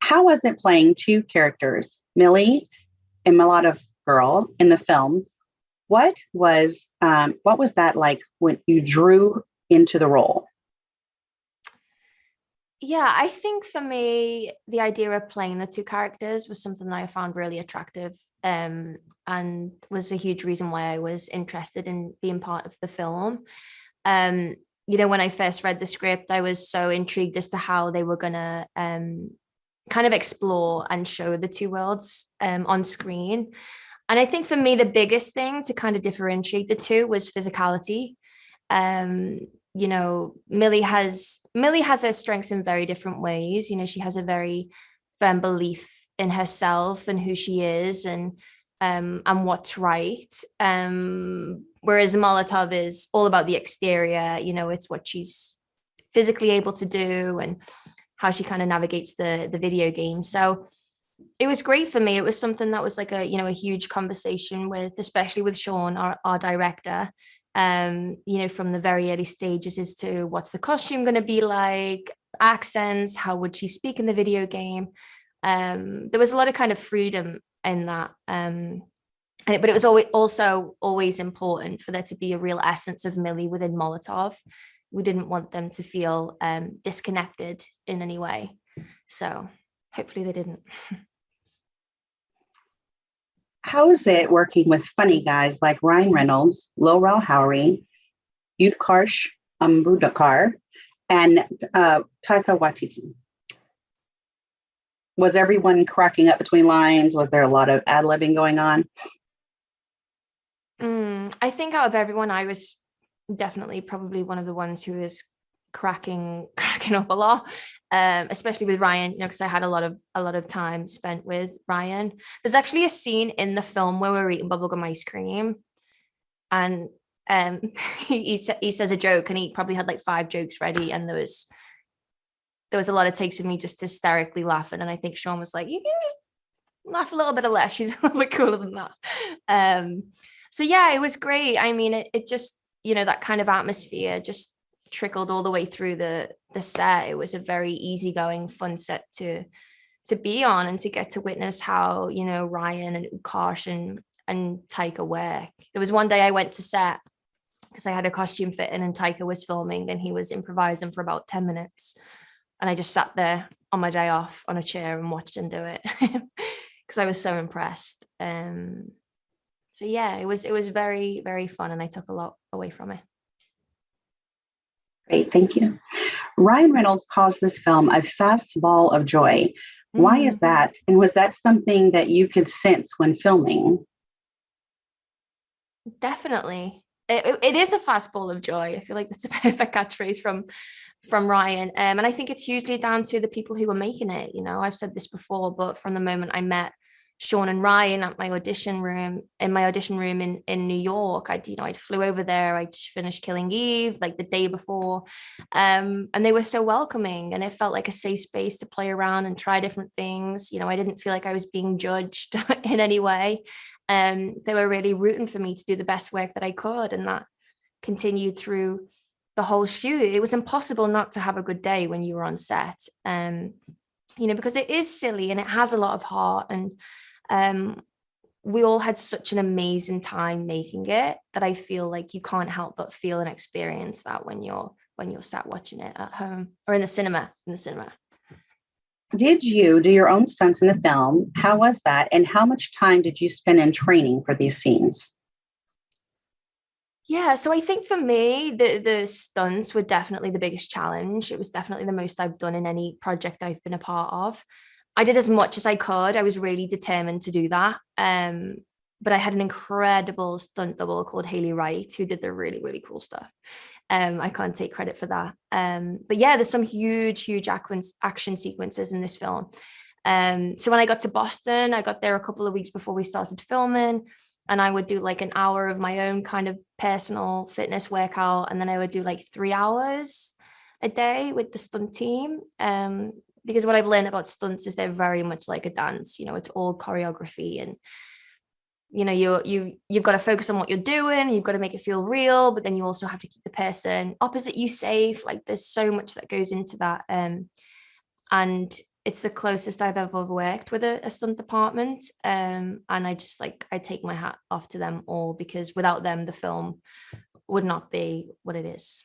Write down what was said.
How was it playing two characters, Millie and Mulatto Girl, in the film? What was that like when you drew into the role? Yeah, I think for me, the idea of playing the two characters was something that I found really attractive, and was a huge reason why I was interested in being part of the film. Um, when I first read the script, I was so intrigued as to how they were gonna kind of explore and show the two worlds on screen. And I think for me, the biggest thing to kind of differentiate the two was physicality. um Millie has her strengths in very different ways. She has a very firm belief in herself and who she is, and what's right. Whereas Molotov is all about the exterior. It's what she's physically able to do and how she kind of navigates the video game. So it was great for me. It was something that was like a huge conversation with, especially with Sean, our director, from the very early stages as to what's the costume going to be like, accents, how would she speak in the video game. There was a lot of kind of freedom in that. But it was always important for there to be a real essence of Millie within Molotov. We didn't want them to feel disconnected in any way. So hopefully they didn't. How is it working with funny guys like Ryan Reynolds, Lil Rel Howery, Utkarsh Ambudkar, and Taika Waititi? Was everyone cracking up between lines? Was there a lot of ad-libbing going on? I think out of everyone, I was definitely probably one of the ones who was cracking up a lot, especially with Ryan. Because I had a lot of time spent with Ryan. There's actually a scene in the film where we're eating bubblegum ice cream, and he says a joke, and he probably had like 5 jokes ready, and there was a lot of takes of me just hysterically laughing, and I think Sean was like, "You can just laugh a little bit less. She's a little bit cooler than that." So yeah, it was great. I mean, it just, that kind of atmosphere just trickled all the way through the set. It was a very easygoing, fun set to be on, and to get to witness how, Ryan and Ukarsh and Taika work. There was one day I went to set because I had a costume fitting and Taika was filming, and he was improvising for about 10 minutes. And I just sat there on my day off on a chair and watched him do it because I was so impressed. So yeah, it was very, very fun, and I took a lot away from it. Great, thank you. Ryan Reynolds calls this film a fast ball of joy. Why is Mm, that? And was that something that you could sense when filming? definitely. It is a fast ball of joy. I feel like that's a perfect catchphrase from Ryan. And I think it's hugely down to the people who were making it. I've said this before, but from the moment I met Sean and Ryan at my audition room in New York, I flew over there. I just finished Killing Eve like the day before. And they were so welcoming, and it felt like a safe space to play around and try different things. I didn't feel like I was being judged in any way. They were really rooting for me to do the best work that I could, and that continued through the whole shoot. It was impossible not to have a good day when you were on set, because it is silly and it has a lot of heart. And um, we all had such an amazing time making it that I feel like you can't help but feel and experience that when you're sat watching it at home or in the cinema. Did you do your own stunts in the film? How was that? And how much time did you spend in training for these scenes? Yeah, so I think for me, the stunts were definitely the biggest challenge. It was definitely the most I've done in any project I've been a part of. I did as much as I could. I was really determined to do that. But I had an incredible stunt double called Haley Wright who did the really, really cool stuff. I can't take credit for that. But yeah, there's some huge action sequences in this film. So when I got to Boston, I got there a couple of weeks before we started filming, and I would do like an hour of my own kind of personal fitness workout, and then I would do like 3 hours a day with the stunt team. Because what I've learned about stunts is they're very much like a dance. It's all choreography, and you've got to focus on what you're doing. You've got to make it feel real, but then you also have to keep the person opposite you safe. Like there's so much that goes into that. And it's the closest I've ever worked with a stunt department. And I just like, I take my hat off to them all, because without them, the film would not be what it is.